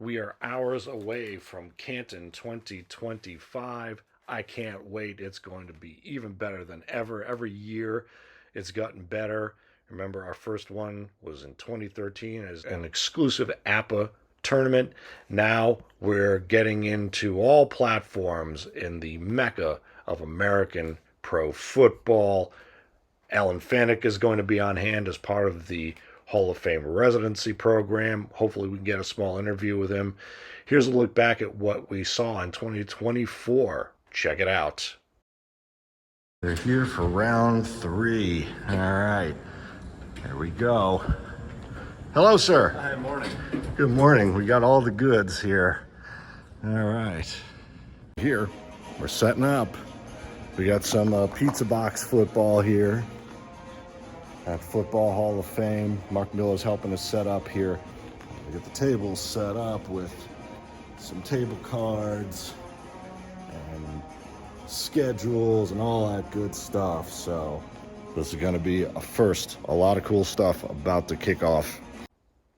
We are hours away from Canton 2025. I can't wait. It's going to be even better than ever. Every year it's gotten better. Remember, our first one was in 2013 as an exclusive APBA tournament. Now we're getting into all platforms in the mecca of American pro football. Alan Fanek is going to be on hand as part of the Hall of Fame residency program. Hopefully, we can get a small interview with him. Here's a look back at what we saw in 2024. Check it out. They're here for round 3. All right, here we go. Hello, sir. Hi, morning. Good morning. We got all the goods here. All right. Here, we're setting up. We got some pizza box football here at Football Hall of Fame. Mark Miller's helping us set up here. We got the tables set up with some table cards and schedules and all that good stuff. So this is going to be a first. A lot of cool stuff about to kick off.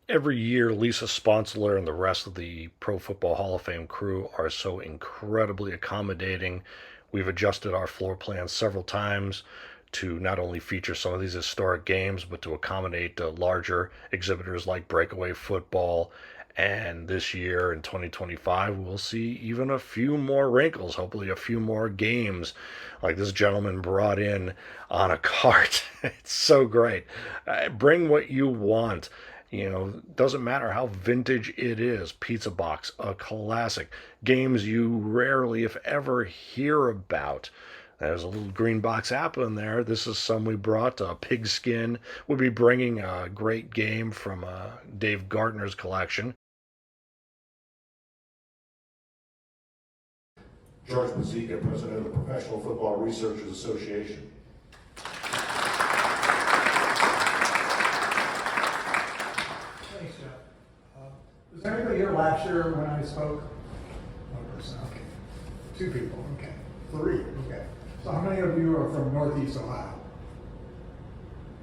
Every year, Lisa Sponsler and the rest of the Pro Football Hall of Fame crew are so incredibly accommodating. We've adjusted our floor plans several times to not only feature some of these historic games, but to accommodate larger exhibitors like breakaway football. And this year in 2025, we'll see even a few more wrinkles, hopefully a few more games like this gentleman brought in on a cart. It's so great. Bring what you want. You know, doesn't matter how vintage it is. Pizza Box, a classic. Games you rarely, if ever, hear about. There's a little green box app in there. This is some we brought. Pigskin. We'll be bringing a great game from Dave Gardner's collection. George Bozeka, President of the Professional Football Researchers Association. Thanks, Geoff. Was there anybody here last year when I spoke? One person, okay. 2 people, okay. 3, okay. So how many of you are from Northeast Ohio?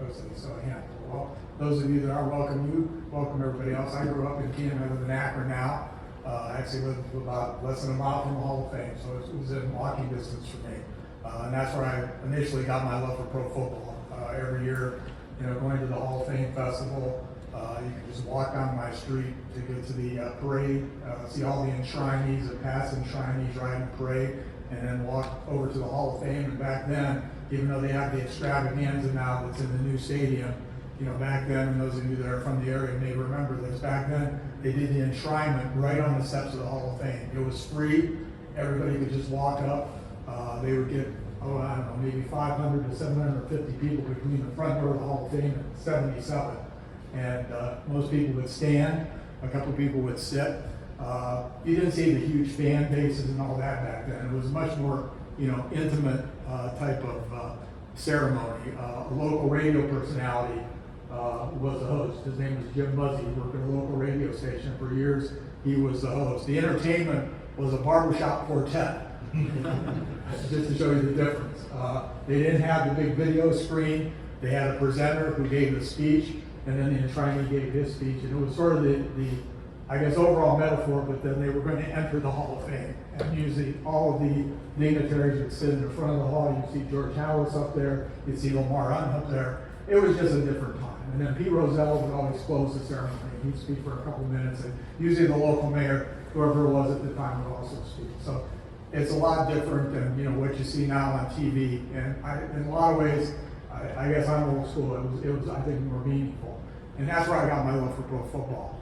Okay, so a handful. Well, those of you that are, welcome everybody else. I grew up in Canton. I live in Akron now. I actually live about less than a mile from the Hall of Fame, so it was in walking distance for me. And that's where I initially got my love for pro football. Every year, you know, going to the Hall of Fame festival, you can just walk down my street to get to the parade, see all the enshrinees, the past enshrinees riding the parade, and then walk over to the Hall of Fame. And back then, even though they have the extravaganza now that's in the new stadium, you know, back then, and those of you that are from the area may remember this, back then they did the enshrinement right on the steps of the Hall of Fame. It was free. Everybody could just walk up. They would get, I don't know, maybe 500 to 750 people between the front door of the Hall of Fame at 77. And most people would stand, a couple people would sit. You didn't see the huge fan bases and all that back then. It was much more, you know, intimate type of ceremony. A local radio personality was the host. His name was Jim Buzzy. He worked at a local radio station for years. He was the host. The entertainment was a barbershop quartet, just to show you the difference. They didn't have the big video screen. They had a presenter who gave the speech, and then the enshrinee gave his speech, and it was sort of the I guess, overall metaphor, but then they were going to enter the Hall of Fame. And usually all of the dignitaries would sit in the front of the hall. You'd see George Howard's up there. You'd see Lamar Hunt up there. It was just a different time. And then Pete Rozelle would always close the ceremony. He'd speak for a couple minutes, and usually the local mayor, whoever it was at the time, would also speak. So it's a lot different than, you know, what you see now on TV. And in a lot of ways, I guess I'm old school. It was, I think, more meaningful. And that's where I got my love for pro football.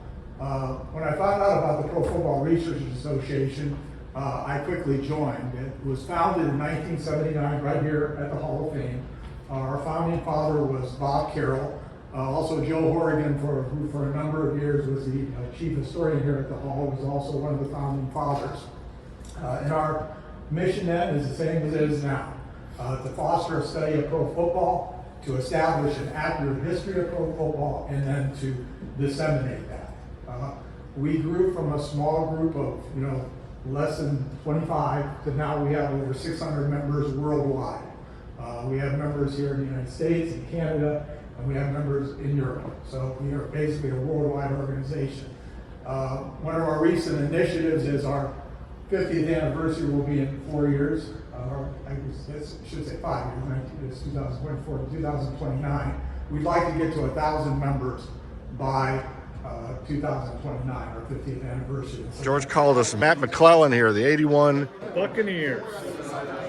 When I found out about the Pro Football Researchers Association, I quickly joined. It was founded in 1979 right here at the Hall of Fame. Our founding father was Bob Carroll. Also Joe Horrigan, who for a number of years was the chief historian here at the Hall, was also one of the founding fathers. And our mission then is the same as it is now, to foster a study of pro football, to establish an accurate history of pro football, and then to disseminate that. We grew from a small group of, you know, less than 25 to now we have over 600 members worldwide. We have members here in the United States, in Canada, and we have members in Europe. So we are basically a worldwide organization. One of our recent initiatives is our 50th anniversary will be in 4 years. I should say 5 years. It's 2024 to 2029. We'd like to get to 1,000 members by 2029, our 50th anniversary. George Kaldis, Matt McCleland here, the 81, Buccaneers.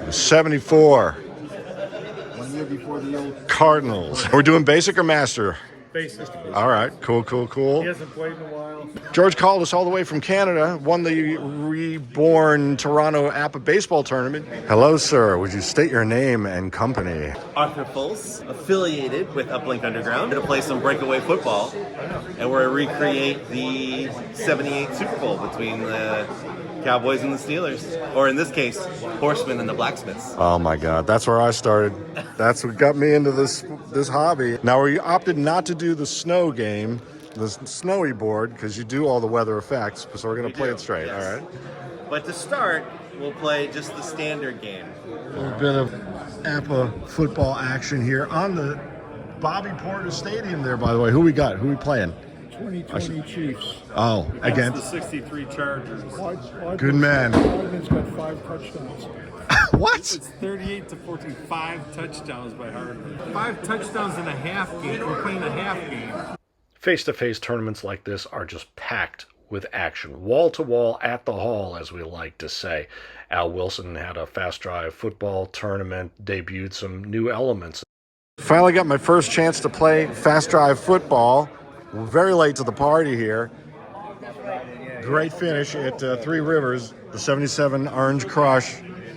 the 74 1 year before the old Cardinals. We're doing basic or master? basic. All right, cool. He hasn't played in a while. George Kaldis, all the way from Canada, won the reborn Toronto APBA baseball tournament. Hello, sir. Would you state your name and company? Arthur Folse, affiliated with Uplink Underground, to play some breakaway football, and we're to recreate the '78 Super Bowl between the Cowboys and the Steelers, or in this case, Horsemen and the Blacksmiths. Oh my God, that's where I started. That's what got me into this hobby. Now, we opted not to do the snow game, the snowy board, because you do all the weather effects, so we're going to play it straight, yes. all right? But to start, we'll play just the standard game. A little bit of APBA football action here on the Bobby Porter Stadium there, by the way. Who we got? Who we playing? 2020 Chiefs. Oh, Against again. the 63 Chargers. Good man. Hardman's got 5 touchdowns. What? It's 38-14. 5 touchdowns by Hardman. 5 touchdowns in a half game. We're playing a half game. Face-to-face tournaments like this are just packed with action. Wall-to-wall at the hall, as we like to say. Al Wilson had a fast drive football tournament, debuted some new elements. Finally got my first chance to play fast drive football. We're very late to the party here. Great finish at Three Rivers. The 77 Orange Crush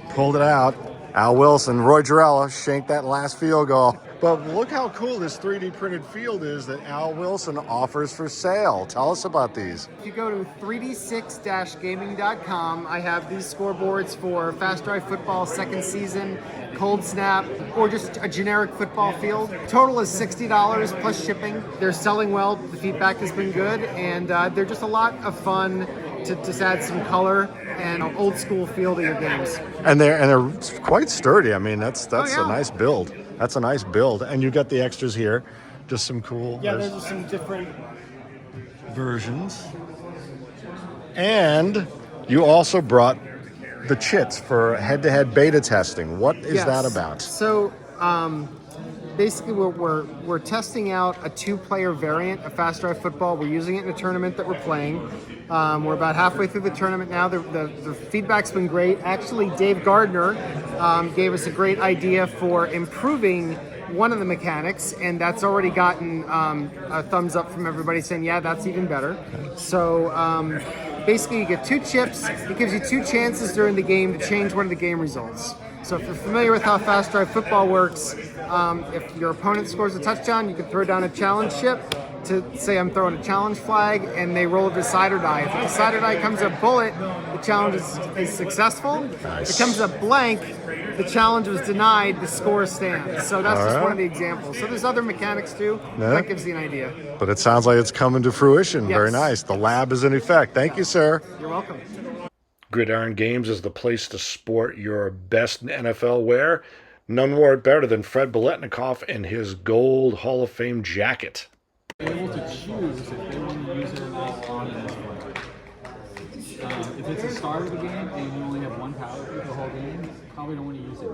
pulled it out. Al Wilson, Roy Jarella shanked that last field goal. But look how cool this 3D printed field is that Al Wilson offers for sale. Tell us about these. If you go to 3d6-gaming.com, I have these scoreboards for Fast Drive Football second season, Cold Snap, or just a generic football field. Total is $60 plus shipping. They're selling well. The feedback has been good, and they're just a lot of fun to just add some color and old school feel to your games. And they're quite sturdy. I mean, that's Oh, yeah. a nice build. That's a nice build. And you got the extras here. Just some cool Yeah, there's some different. versions. And you also brought the chits for head-to-head beta testing. What is Yes. that about? So basically we're testing out a 2-player variant of Fast Drive Football. We're using it in a tournament that we're playing. We're about halfway through the tournament now. The feedback's been great. Actually, Dave Gardner gave us a great idea for improving one of the mechanics, and that's already gotten a thumbs up from everybody saying, yeah, that's even better. So basically you get 2 chips. It gives you 2 chances during the game to change one of the game results. So if you're familiar with how Fast Drive Football works, if your opponent scores a touchdown, you can throw down a challenge chip to say I'm throwing a challenge flag, and they roll a decider die. If the decider die comes up bullet, the challenge is successful. If it comes up blank, the challenge was denied, the score stands. So that's just one of the examples. So there's other mechanics too. Yeah. That gives you an idea. But it sounds like it's coming to fruition. Yes. Very nice. The lab is in effect. Thank you, sir. You're welcome. Gridiron Games is the place to sport your best NFL wear. None wore it better than Fred Biletnikoff in his gold Hall of Fame jacket. Able to choose if they want to use it or not on this one. If it's a start of the game and you only have one power for the whole game, you probably don't want to use it.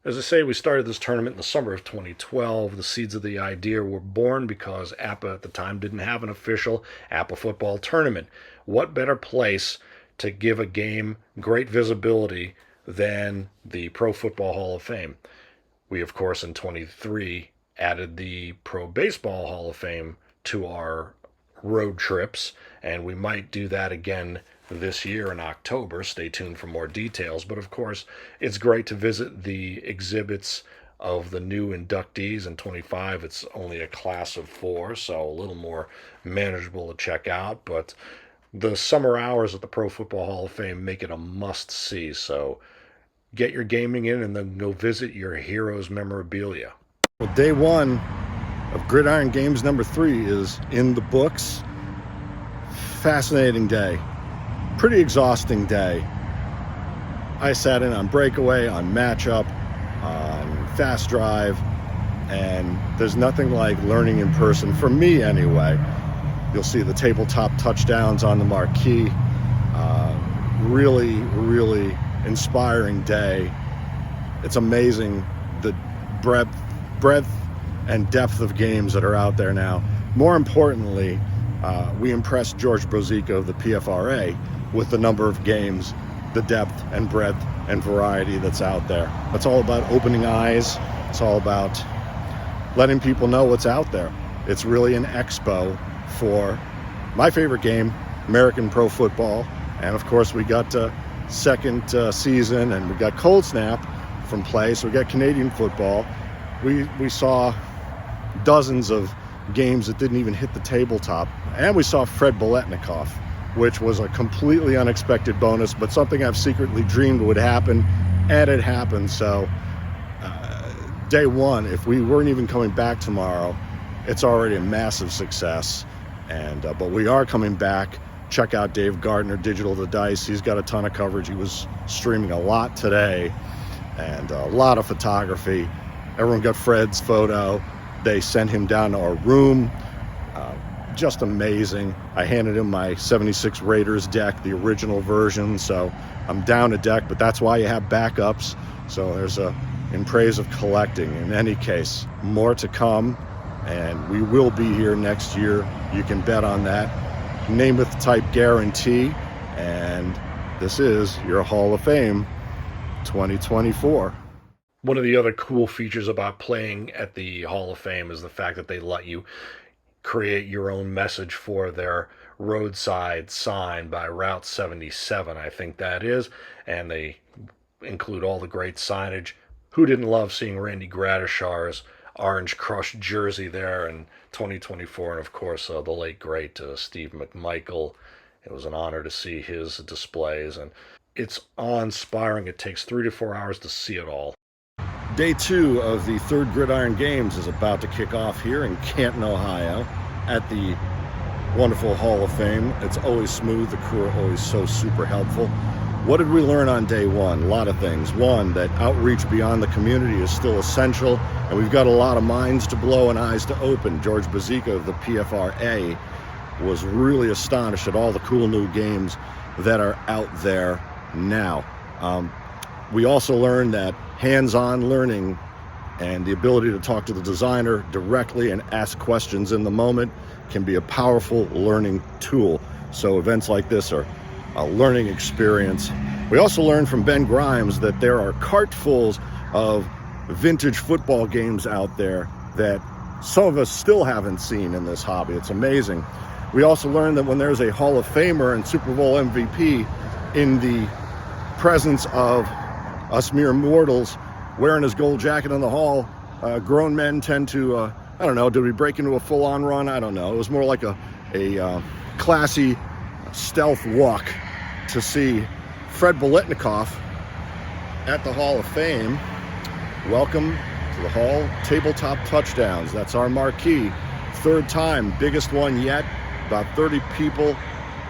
As I say, we started this tournament in the summer of 2012. The seeds of the idea were born because APBA at the time didn't have an official APBA football tournament. What better place to give a game great visibility than the Pro Football Hall of Fame? We, of course, in 23 added the Pro Baseball Hall of Fame to our road trips, and we might do that again this year in October. Stay tuned for more details. But of course, it's great to visit the exhibits of the new inductees. In 25, it's only a class of 4, so a little more manageable to check out. But the summer hours at the Pro Football Hall of Fame make it a must-see. So get your gaming in and then go visit your heroes' memorabilia. Well, day 1 of Gridiron Games number 3 is in the books. Fascinating day. Pretty exhausting day. I sat in on breakaway, on matchup, on fast drive, and there's nothing like learning in person, for me anyway. You'll see the tabletop touchdowns on the marquee. Really, really inspiring day. It's amazing the breadth and depth of games that are out there now. More importantly, we impressed George Bozeka of the PFRA with the number of games, the depth and breadth and variety that's out there. It's all about opening eyes. It's all about letting people know what's out there. It's really an expo for my favorite game, American Pro Football. And of course, we got second season, and we got Cold Snap from play, so we got Canadian football. We saw dozens of games that didn't even hit the tabletop, and we saw Fred Biletnikoff, which was a completely unexpected bonus, but something I've secretly dreamed would happen, and it happened. So day one, if we weren't even coming back tomorrow, it's already a massive success. And but we are coming back. Check out Dave Gardner, Digital the Dice. He's got a ton of coverage. He was streaming a lot today, and a lot of photography. Everyone got Fred's photo. They sent him down to our room. Just amazing. I handed him my 76 Raiders deck, the original version, so I'm down a deck, but that's why you have backups. So there's in praise of collecting. In any case, more to come, and we will be here next year. You can bet on that. Namath type guarantee, and this is your Hall of Fame 2024. One of the other cool features about playing at the Hall of Fame is the fact that they let you create your own message for their roadside sign by Route 77, I think that is, and they include all the great signage. Who didn't love seeing Randy Gradishar's Orange Crush jersey there in 2024, and of course the late great Steve McMichael. It was an honor to see his displays, and it's awe-inspiring. It takes 3 to 4 hours to see it all. Day 2 of the third Gridiron Games is about to kick off here in Canton, Ohio, at the wonderful Hall of Fame. It's always smooth. The crew are always so super helpful. What did we learn on day 1? A lot of things. One, that outreach beyond the community is still essential, and we've got a lot of minds to blow and eyes to open. George Bozeka of the PFRA was really astonished at all the cool new games that are out there now. We also learned that hands-on learning and the ability to talk to the designer directly and ask questions in the moment can be a powerful learning tool. So events like this are a learning experience. We also learned from Ben Grimes that there are cartfuls of vintage football games out there that some of us still haven't seen in this hobby. It's amazing. We also learned that when there's a Hall of Famer and Super Bowl MVP in the presence of us mere mortals wearing his gold jacket in the hall, grown men tend to, I don't know, did we break into a full-on run? I don't know. It was more like a classy stealth walk to see Fred Biletnikoff at the Hall of Fame. Welcome to the Hall. Tabletop touchdowns. That's our marquee. Third time, biggest one yet. About 30 people,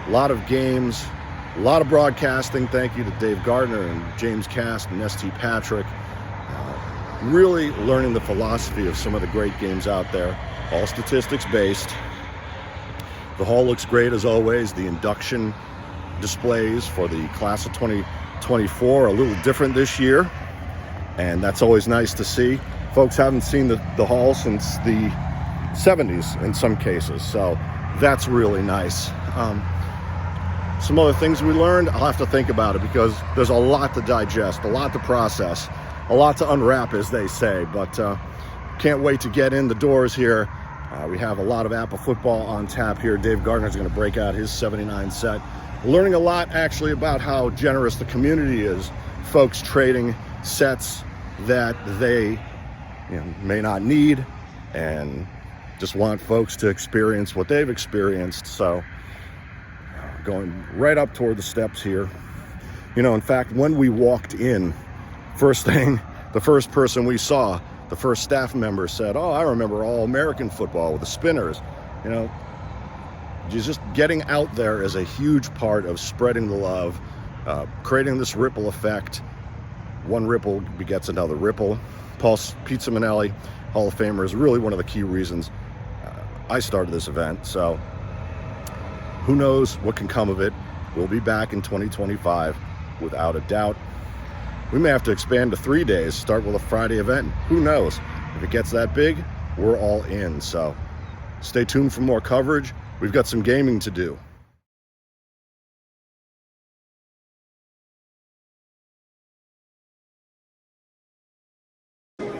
a lot of games, a lot of broadcasting. Thank you to Dave Gardner and James Cast and S.T. Patrick. Really learning the philosophy of some of the great games out there. All statistics based. The hall looks great as always. The induction displays for the class of 2024 are a little different this year, and that's always nice to see. Folks haven't seen the hall since the 70s in some cases, so that's really nice. Some other things we learned, I'll have to think about it because there's a lot to digest, a lot to process, a lot to unwrap, as they say, but can't wait to get in the doors here. We have a lot of APBAFootball on tap here. Dave Gardner's going to break out his 79 set. Learning a lot, actually, about how generous the community is. Folks trading sets that they may not need and just want folks to experience what they've experienced. So going right up toward the steps here. In fact, when we walked in, first thing, the first person we saw, the first staff member said, "Oh, I remember All-American football with the spinners." Just getting out there is a huge part of spreading the love, creating this ripple effect. One ripple begets another ripple. Pete Simonelli, Hall of Famer, is really one of the key reasons I started this event. So Who knows what can come of it? We'll be back in 2025, without a doubt. We may have to expand to 3 days, start with a Friday event. Who knows? If it gets that big, we're all in. So stay tuned for more coverage. We've got some gaming to do.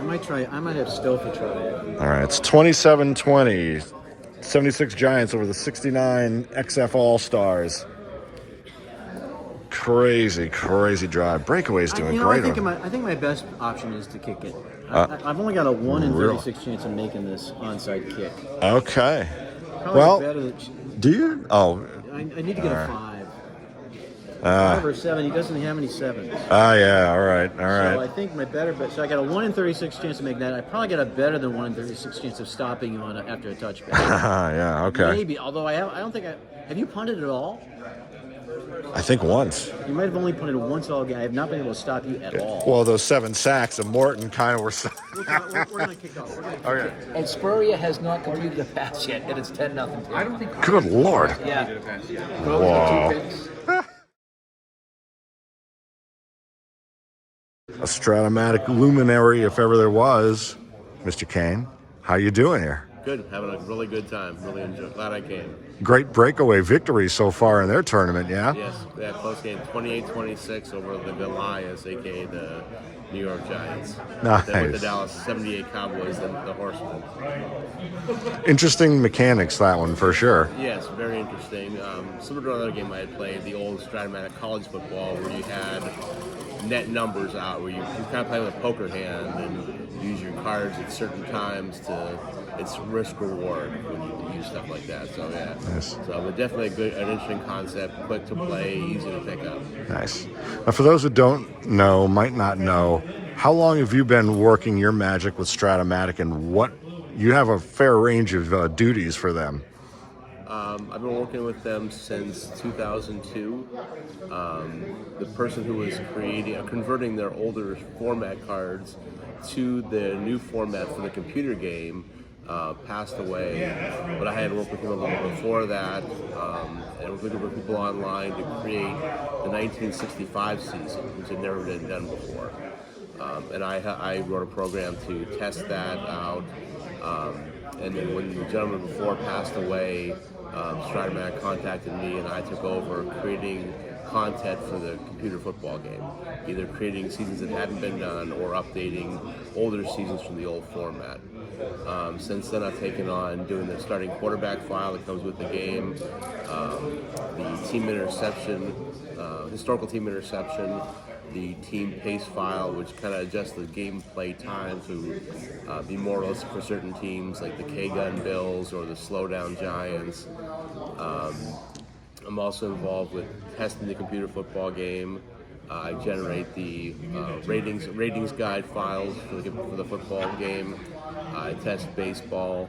I might have Stouffer try it. All right, it's 27-20. 76 Giants over the 69 XF All-Stars. Crazy drive. Breakaway's doing great. I think my best option is to kick it. I've only got a 1 in 36 chance of making this onside kick. Okay. Probably Well, better do you? Oh. I need to get a 5. 5 or 7. He doesn't have any 7s. Yeah. All right. So I think my better bet. So I got a 1 in 36 chance to make that. I probably got a better than 1 in 36 chance of stopping on after a touchback. Yeah. Okay. Maybe. Although I don't think have you punted at all? I think once. You might have only punted once all game. I have not been able to stop you at all. Well, those 7 sacks of Morton kind of were. We're going to kick off. Okay. And Spurrier has not completed a pass yet, and it's 10-0. I don't think. Good Lord. Yeah. Whoa. A Stratomatic luminary, if ever there was. Mr. Kane, how you doing here? Good, having a really good time. Really glad I came. Great breakaway victory so far in their tournament, yeah? Yes, they had close game, 28-26 over the Goliaths, a.k.a. the New York Giants. Nice. With the Dallas 78 Cowboys and the Horsemen. Interesting mechanics, that one, for sure. Yes, very interesting. Similar to another game I had played, the old Stratomatic college football, where you had net numbers out, where you kind of play with a poker hand and use your cards at certain times to, it's risk reward when you use stuff like that. So yeah, nice. So but definitely an interesting concept, quick to play, easy to pick up. Nice. Now, for those that don't know, might not know, how long have you been working your magic with Stratomatic, and what you have a fair range of duties for them? I've been working with them since 2002. The person who was converting their older format cards to the new format for the computer game passed away, but I had worked with him a little before that, and worked with people online to create the 1965 season, which had never been done before. And I wrote a program to test that out. And then when the gentleman before passed away, Stratomatic contacted me, and I took over creating content for the computer football game, either creating seasons that hadn't been done or updating older seasons from the old format. Since then, I've taken on doing the starting quarterback file that comes with the game, the team interception, historical team interception, the team pace file, which kind of adjusts the gameplay time to be more realistic for certain teams, like the K-Gun Bills or the Slowdown Giants. I'm also involved with testing the computer football game. I generate the ratings guide files for the football game. I test baseball.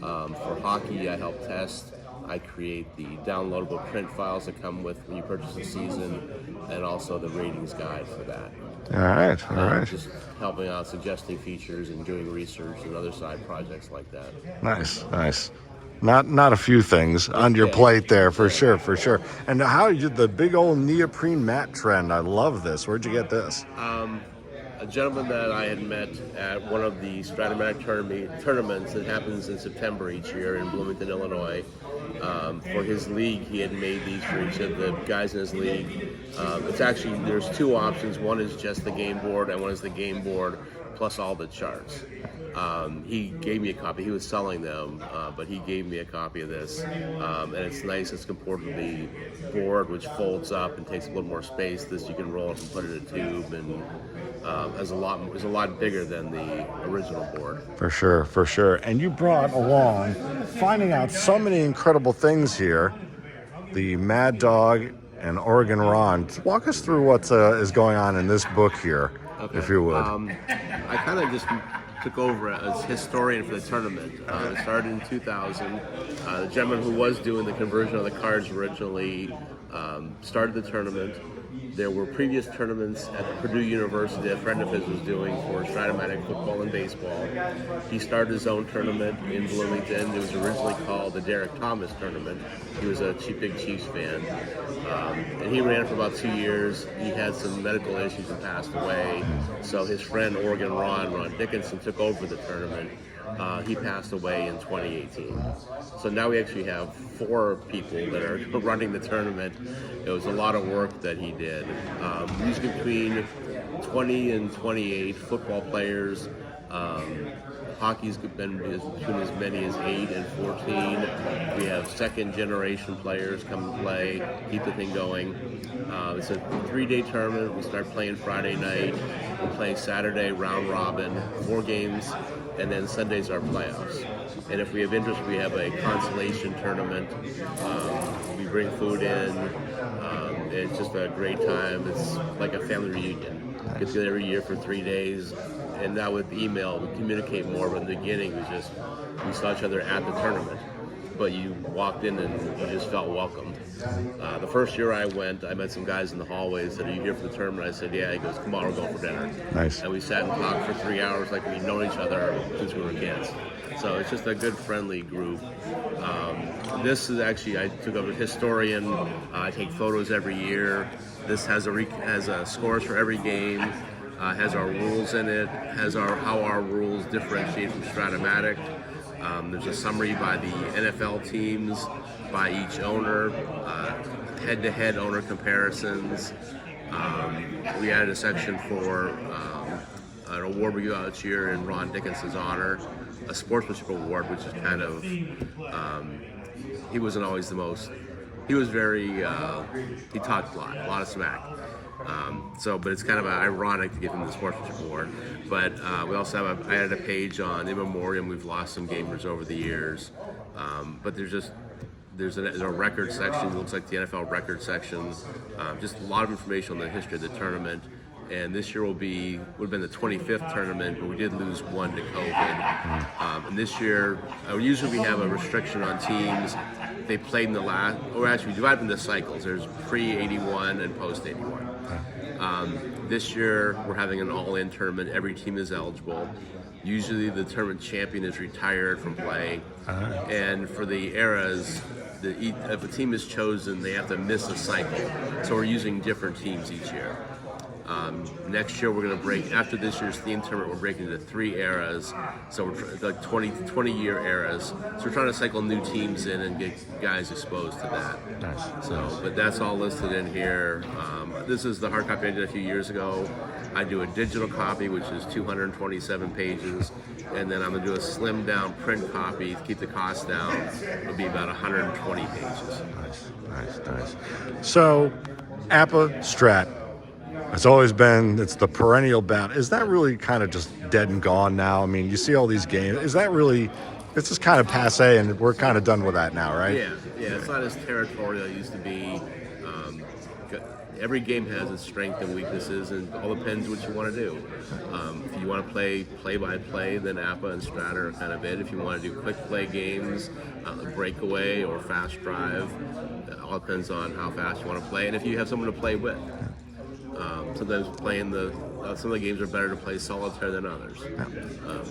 For hockey, I help test. I create the downloadable print files that come with when you purchase a season, and also the ratings guide for that. All right. Just helping out, suggesting features, and doing research and other side projects like that. Nice. Not a few things on your plate there, for sure. And how you the big old neoprene mat trend? I love this. Where'd you get this? A gentleman that I had met at one of the Stratomatic tournaments that happens in September each year in Bloomington, Illinois. For his league, he had made these for each of the guys in his league. It's actually, there's 2 options. One is just the game board, and one is the game board plus all the charts. He gave me a copy. He was selling them, but he gave me a copy of this. And it's nice. It's compared to the board, which folds up and takes a little more space. This you can roll up and put it in a tube, and is a lot bigger than the original board. For sure. And you brought along, finding out so many incredible things here, the Mad Dog and Oregon Ron. Walk us through what is going on in this book here, if you would. I kind of just took over as historian for the tournament. It started in 2000. The gentleman who was doing the conversion of the cards originally started the tournament. There were previous tournaments at the Purdue University that a friend of his was doing for Stratomatic football and baseball. He started his own tournament in Bloomington. It was originally called the Derek Thomas Tournament. He was a big Chiefs fan. And he ran for about 2 years. He had some medical issues and passed away. So his friend Oregon Ron Dickinson, took over the tournament. He passed away in 2018. So now we actually have 4 people that are running the tournament. It was a lot of work that he did. Usually between 20 and 28 football players. Hockey's been between as many as 8 and 14. We have second generation players come and play, keep the thing going. It's a 3-day tournament. We start playing Friday night. We play Saturday round robin, 4 games, and then Sunday's our playoffs. And if we have interest, we have a consolation tournament. We bring food in. It's just a great time. It's like a family reunion. Get together every year for 3 days. And now with email, we communicate more. But in the beginning, we saw each other at the tournament. But you walked in and you just felt welcomed. The first year I went, I met some guys in the hallway and said, "Are you here for the tournament?" I said, "Yeah." He goes, "Come on, we'll go for dinner." Nice. And we sat and talked for 3 hours like we'd known each other since we were kids. So it's just a good, friendly group. This is actually, I took over historian. I take photos every year. This has scores for every game. Has our rules in it. Has how our rules differentiate from Stratomatic. There's a summary by the NFL teams, by each owner, head-to-head owner comparisons. We added a section for an award we give out each year in Ron Dickinson's honor, a sportsmanship award, which is kind of, he wasn't always the most, he was very, he talked a lot of smack. But it's kind of ironic to give him the sportsmanship award. But we also have I added a page on in memoriam. We've lost some gamers over the years, but there's a record section. It looks like the NFL record section. Just a lot of information on the history of the tournament. And this year would have been the 25th tournament, but we did lose one to COVID. And this year, usually we have a restriction on teams. They played in the last, or actually we divide them into cycles. There's pre-81 and post-81. This year, we're having an all-in tournament. Every team is eligible. Usually the tournament champion is retired from playing. And for the eras, if a team is chosen, they have to miss a cycle. So we're using different teams each year. Next year we're going to break, after this year's theme tournament, we're breaking into 3 eras, so we're like 20-year eras. So we're trying to cycle new teams in and get guys exposed to that. Nice. So, but that's all listed in here. This is the hard copy I did a few years ago. I do a digital copy, which is 227 pages, and then I'm going to do a slimmed down print copy to keep the cost down. It'll be about 120 pages. Nice. So, APBA Strat. It's always been, it's the perennial battle. Is that really kind of just dead and gone now? I mean, you see all these games. Is that really, it's just kind of passe and we're kind of done with that now, right? Yeah, it's not as territorial it used to be. Every game has its strengths and weaknesses, and all depends what you want to do. If you want to play play-by-play, then APBA and Strat are kind of it. If you want to do quick play games, breakaway or fast drive, it all depends on how fast you want to play, and if you have someone to play with. Sometimes some of the games are better to play solitaire than others.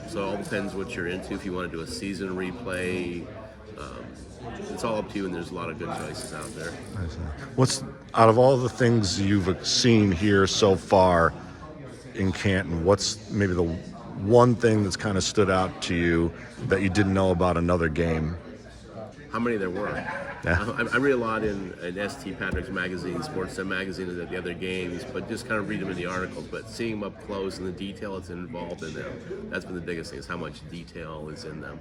So it all depends what you're into. If you want to do a season replay, it's all up to you, and there's a lot of good choices out there. What's, out of all the things you've seen here so far in Canton, what's maybe the one thing that's kind of stood out to you that you didn't know about another game? How many there were. Yeah. I read a lot in ST Patrick's magazine, Sports Sim magazine, and the other games, but just kind of read them in the articles. But seeing them up close and the detail that's involved in them, that's been the biggest thing, is how much detail is in them.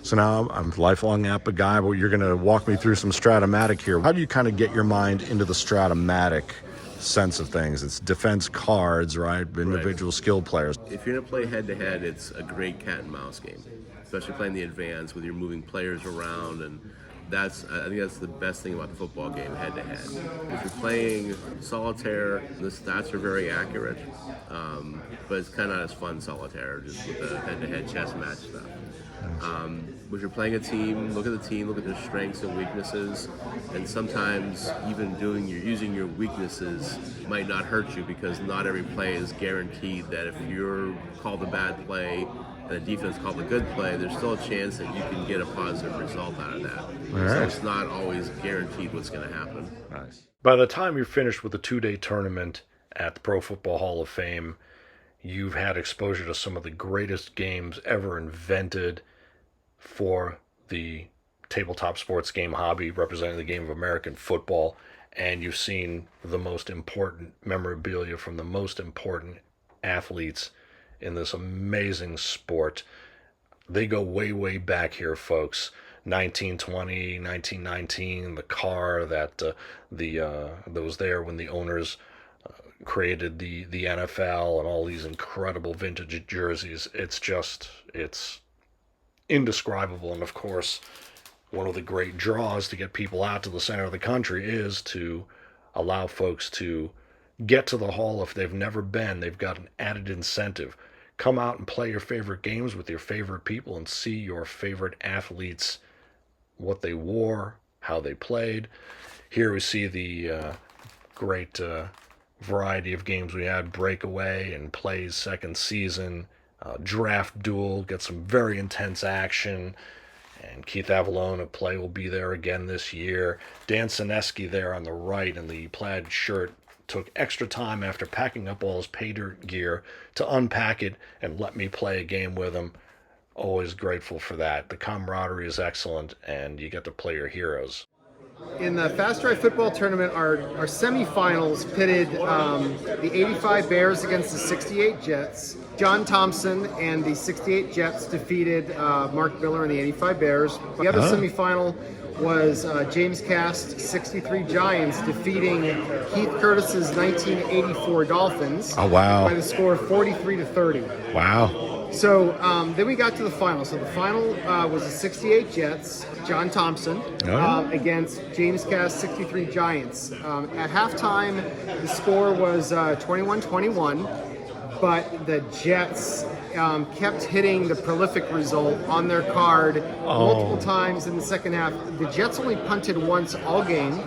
So now I'm a lifelong APBA guy, but you're going to walk me through some Stratomatic here. How do you kind of get your mind into the Stratomatic sense of things? It's defense cards, right? Individual skill players. If you're going to play head-to-head, it's a great cat and mouse game, especially playing the advance with your moving players around, and I think that's the best thing about the football game, head-to-head. If you're playing solitaire, the stats are very accurate, but it's kind of not as fun solitaire, just with the head-to-head chess match stuff. When you're playing a team, look at the team, look at their strengths and weaknesses, and sometimes even using your weaknesses might not hurt you, because not every play is guaranteed that if you're called a bad play and the defense called a good play, there's still a chance that you can get a positive result out of that. All So right. it's not always guaranteed what's going to happen. Nice. By the time you're finished with the 2-day tournament at the Pro Football Hall of Fame, you've had exposure to some of the greatest games ever invented for the tabletop sports game hobby, representing the game of American football, and you've seen the most important memorabilia from the most important athletes in this amazing sport. They go way, way back here, folks. 1920, 1919, the car that was there when the owners created the NFL, and all these incredible vintage jerseys. It's indescribable. And of course, one of the great draws to get people out to the center of the country is to allow folks to get to the hall. If they've never been, they've got an added incentive. Come out and play your favorite games with your favorite people and see your favorite athletes, what they wore, how they played. Here we see the great variety of games we had: breakaway and plays second season, draft duel, get some very intense action. And Keith Avallone at play will be there again this year. Dan Sineski there on the right in the plaid shirt took extra time after packing up all his pay dirt gear to unpack it and let me play a game with him. Always grateful for that. The camaraderie is excellent, and you get to play your heroes. In the Fast Drive football tournament, our semifinals pitted the 85 Bears against the 68 Jets. John Thompson and the 68 Jets defeated Mark Miller and the 85 Bears. The other semifinal was James Cast 63 Giants defeating Keith Curtis's 1984 Dolphins. Oh, wow. By the score of 43-30. Wow. So then we got to the final. So the final was the 68 Jets, John Thompson, against James Cass 63 Giants. At halftime, the score was 21-21, but the Jets kept hitting the prolific result on their card multiple times in the second half. The Jets only punted once all game,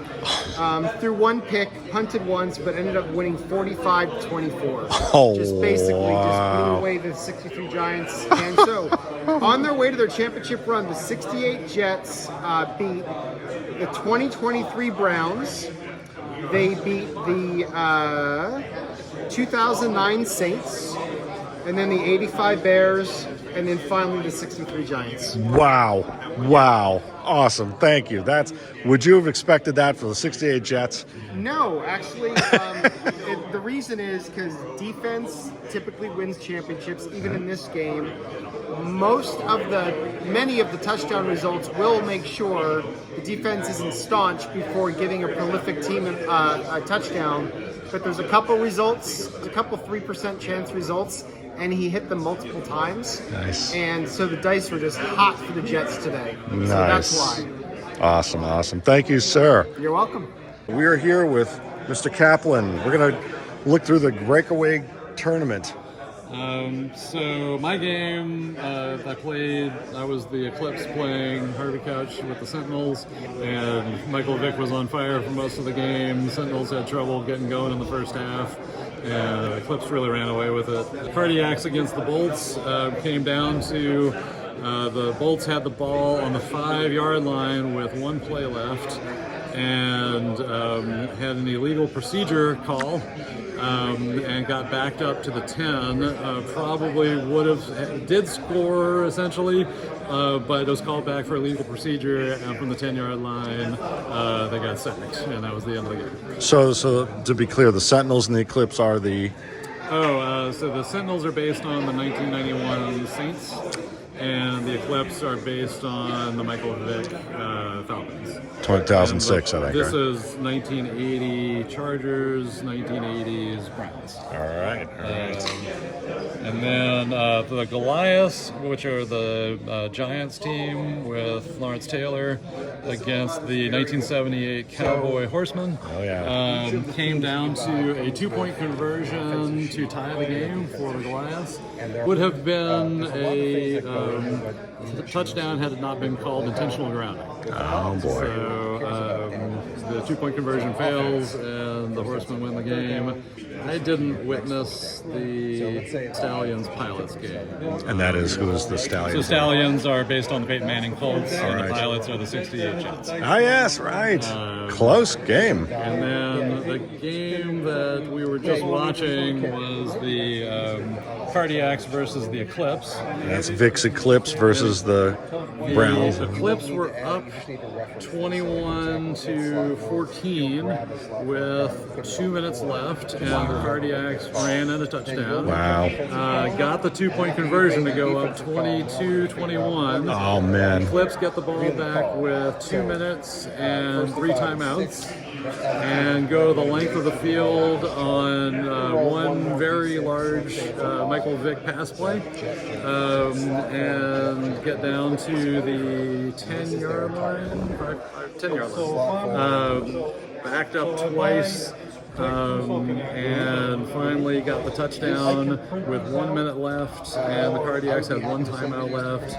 threw one pick, punted once, but ended up winning 45-24. Just basically just blew away the 63 Giants. And so on their way to their championship run, the 68 Jets beat the 2023 Browns. They beat the 2009 Saints, and then the 85 Bears, and then finally the 63 Giants. Wow. Wow. Awesome. Thank you. Would you have expected that for the 68 Jets? No, actually, the reason is because defense typically wins championships. Even in this game, many of the touchdown results will make sure the defense isn't staunch before giving a prolific team a touchdown. But there's a couple 3% chance results, and he hit them multiple times. Nice. And so the dice were just hot for the Jets today. Nice. So that's why. Awesome. Thank you, sir. You're welcome. We're here with Mr. Kaplan. We're going to look through the breakaway tournament. So my game, I was the Eclipse playing Harvey Couch with the Sentinels, and Michael Vick was on fire for most of the game. Sentinels had trouble getting going in the first half, and Eclipse really ran away with it. Cardiacs against the Bolts came down to the Bolts had the ball on the 5-yard line with one play left, and had an illegal procedure call. And got backed up to the 10. Probably did score essentially, but it was called back for illegal procedure, and from the 10-yard line, they got sacked, and that was the end of the game. So to be clear, the Sentinels and the Eclipse are the... So the Sentinels are based on the 1991 Saints, and the Eclipse are based on the Michael Vick Falcons. 2006, I think. This is 1980 Chargers, 1980s Browns. All right. And then the Goliaths, which are the Giants team with Lawrence Taylor, against the 1978 Cowboy Horsemen. Oh, yeah. Came down to a 2-point conversion to tie the game for the Goliaths. Would have been a the touchdown had it not been called intentional grounding. Oh boy. So the 2-point conversion fails, and the Horsemen win the game. I didn't witness the Stallions Pilots game. And that is, who is the Stallions? So Stallions are based on the Peyton Manning Colts, and right. the Pilots are the 68 Jets. Ah, yes, right. Close game. And then the game that we were just watching was the Cardiacs versus the Eclipse. That's Vic's Eclipse versus the Browns. The Eclipse were up 21-14 with 2 minutes left, and the Cardiacs ran in a touchdown. Wow. Got the 2-point conversion to go up 22-21. Oh, man. Eclipse get the ball back with 2 minutes and 3 timeouts, and go the length of the field on one very large Michael Vick pass play, and get down to the 10-yard line, 10-yard line. Backed up twice, and finally got the touchdown with 1 minute left, and the Cardiacs had 1 timeout left.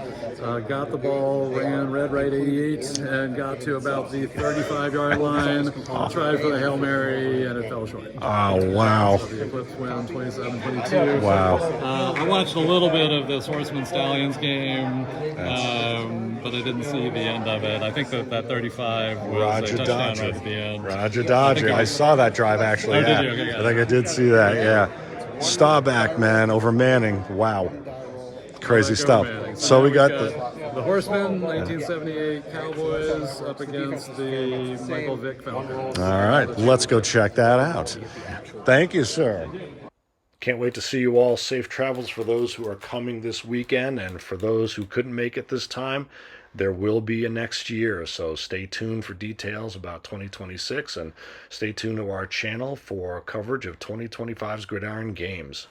Got the ball, ran red right 88, and got to about the 35-yard line, tried for the Hail Mary, and it fell short. Oh, wow. So the Eclipse win 27-22. Wow. I watched a little bit of this Horseman Stallions game, but I didn't see the end of it. I think that 35 was Roger a touchdown Dodger. right at the end. Roger Dodger. I saw that drive, actually. Oh, yeah. did you? Okay, I think I did see that, yeah. Staubach, man, over Manning. Wow. Crazy stuff. So we got the Horsemen, 1978 Cowboys up against the Michael Vick Falcons. All right, let's go check that out. Thank you, sir. Can't wait to see you all. Safe travels for those who are coming this weekend, and for those who couldn't make it this time, there will be a next year. So stay tuned for details about 2026, and stay tuned to our channel for coverage of 2025's Gridiron Games.